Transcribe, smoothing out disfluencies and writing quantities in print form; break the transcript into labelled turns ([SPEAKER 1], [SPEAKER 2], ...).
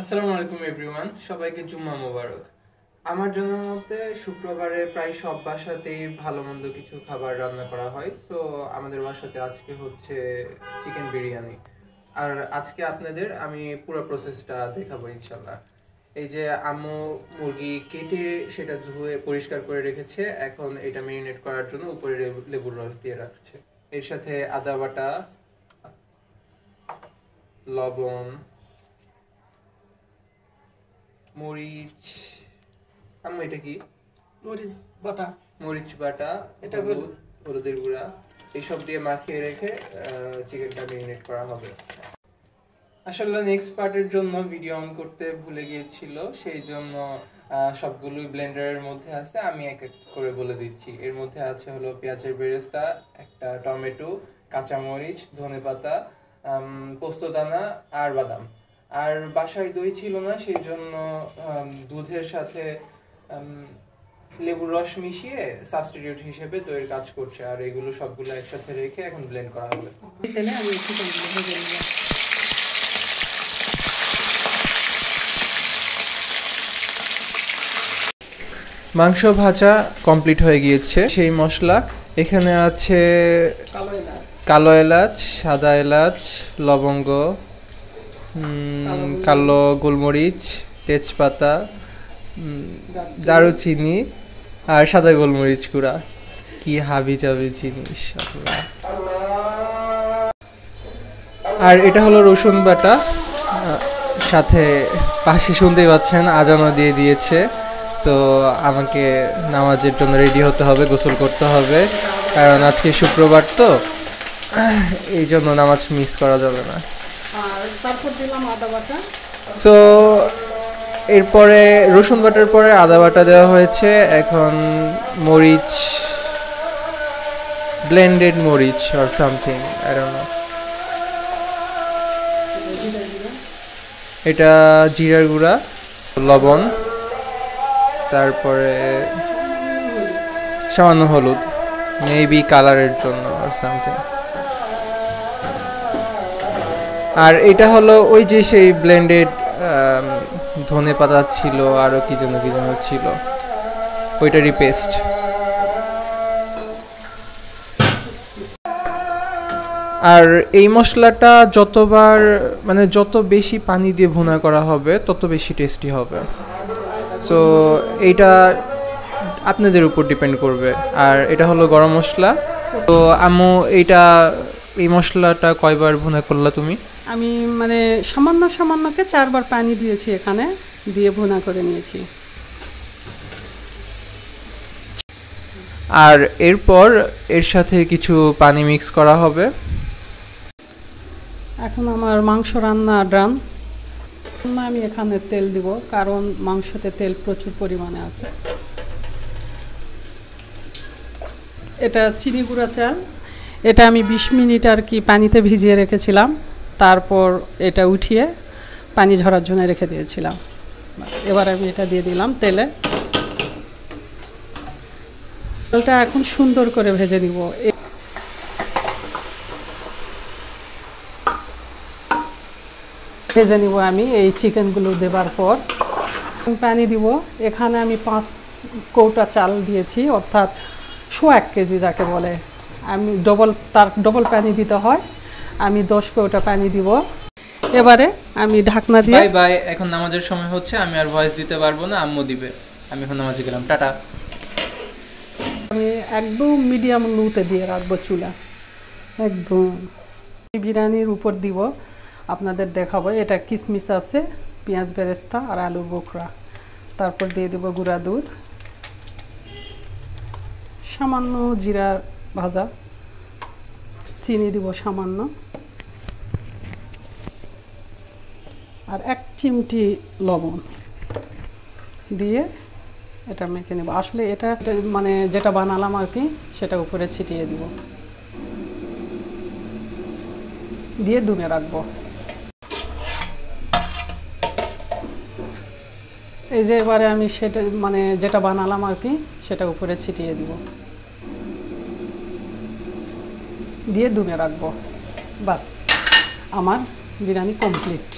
[SPEAKER 1] আসসালামু আলাইকুম এভরিওয়ান, সবাইকে জুম্মা মোবারক। আমার জানার মতে শুক্রবারে প্রায় সব বাসাতেই ভালো মন্দ কিছু খাবার রান্না করা হয়। তো আমাদের বাসাতে আজকে হচ্ছে চিকেন বিরিয়ানি। আর আজকে আপনাদের আমি পুরো প্রসেসটা দেখাবো ইনশাল্লাহ। এই যে আম্মু মুরগি কেটে সেটা ধুয়ে পরিষ্কার করে রেখেছে, এখন এটা মেরিনেট করার জন্য উপরে লেবুর রস দিয়ে রাখছে। এর সাথে আদা বাটা, লবণ, মরিচ, আম্মু এটা কি?
[SPEAKER 2] মরিচ বাটা।
[SPEAKER 1] মরিচ বাটা,
[SPEAKER 2] এটা
[SPEAKER 1] হলুদের গুঁড়া, এইসব দিয়ে মাখিয়ে রেখে চিকেনটা মেরিনেট করা হবে। আসলে নেক্সট পার্টের জন্য ভিডিও অন করতে ভুলে গিয়েছিল, সেই জন্য সবগুলোই ব্লেন্ডারের মধ্যে আছে। আমি এক এক করে বলে দিচ্ছি। এর মধ্যে আছে হলো পেঁয়াজের বেরেস্তা, একটা টমেটো, কাঁচামরিচ, ধনেপাতা, পোস্তদানা আর বাদাম। আর বাসায় দই ছিল না, সেই জন্য দুধের সাথে লেবুর রস মিশিয়ে সাবস্টিটিউট হিসেবে দইয়ের কাজ করছে। আর এগুলো সবগুলো একসাথে রেখে এখন ব্লেন্ড করা হবে। মাংস ভাজা কমপ্লিট হয়ে গিয়েছে। সেই মশলা এখানে আছে কালো এলাচ, সাদা এলাচ, লবঙ্গ, কালো গোলমরিচ, তেজপাতা, দারুচিনি আর সাদা গোলমরিচ গুঁড়া। কি হাবি জাবি জিনিস। আর এটা হলো রসুন বাটা, সাথে পাশে শুনতেই পাচ্ছেন আজানও দিয়ে দিয়েছে। তো আমাকে নামাজের জন্য রেডি হতে হবে, গোসল করতে হবে, কারণ আজকে শুক্রবার, তো এই জন্য নামাজ মিস করা যাবে না।
[SPEAKER 2] আর তারপর দিলাম আদা বাটা।
[SPEAKER 1] সো এরপরে রসুন বাটার পরে আদা বাটা দেওয়া হয়েছে। এখন মরিচ, ব্লেন্ডেড মরিচ or something, I don't know. এটা জিরার গুঁড়া, লবণ, তারপরে সামান্য হলুদ, মেবি কালারের জন্য অর সামথিং। আর এটা হলো ওই যে সেই ব্লেন্ডেড ধনে পাতা ছিল, আরও কি যেন ছিল, ওইটারই পেস্ট। আর এই মশলাটা যতবার মানে যত বেশি পানি দিয়ে ভুনা করা হবে তত বেশি টেস্টি হবে। সো এইটা আপনাদের উপর ডিপেন্ড করবে। আর এটা হলো গরম মশলা। তো আম্মু এই মশলাটা কয়বার ভুনা করলা তুমি?
[SPEAKER 2] আমি মানে সামান্যকে 4 বার পানি দিয়েছি, এখানে দিয়ে ভুনা করে নিয়েছি।
[SPEAKER 1] আর এরপর এর সাথে কিছু পানি মিক্স করা হবে।
[SPEAKER 2] এখন আমার মাংস রান্না ডান। আমি এখানে তেল দিব, কারণ মাংসতে তেল প্রচুর পরিমাণে আছে। এটা চিনি গুঁড়া চাল, এটা আমি 20 মিনিট আর কি পানিতে ভিজিয়ে রেখেছিলাম, তারপর এটা উঠিয়ে পানি ঝরার জন্য রেখে দিয়েছিলাম। এবার আমি এটা দিয়ে দিলাম তেলে। চালটা এখন সুন্দর করে ভেজে নিব। ভেজে নিব আমি এই চিকেনগুলো দেবার পর। পানি দিব, এখানে আমি 5 কৌটা চাল দিয়েছি, অর্থাৎ 1 কেজি যাকে বলে। আমি তার ডবল পানি দিতে হয়। আমি 10 কৌটা পানি দিব। এবারে আমি ঢাকনা দিয়ে
[SPEAKER 1] বাই, এখন নামাজের সময় হচ্ছে, আমি আর ভয়েস দিতে পারবো না, আম্মু দিবে। আমি এখন নামাজে গেলাম, টাটা।
[SPEAKER 2] আমি একদম মিডিয়াম লোতে দিয়ে রাখবো চুলা, একদম। বিরিয়ানির উপর দিব, আপনাদের দেখাবো। এটা কিশমিশ আছে, পেঁয়াজ বেরেস্তা আর আলুর বোখরা। তারপর দিয়ে দেবো গুঁড়া দুধ, সামান্য জিরা ভাজা, চিনি দিব সামান্য, আর 1 চিমটি লবণ দিয়ে এটা মেখে নেব। আসলে এটা মানে যেটা বানালাম আর কি, সেটা উপরে ছিটিয়ে দিব, দিয়ে দমে রাখবো। এই যে এবারে আমি সেটা মানে যেটা বানালাম আর কি, সেটা উপরে ছিটিয়ে দিব, দিয়ে দমে রাখবো। বাস, আমার বিরিয়ানি কমপ্লিট।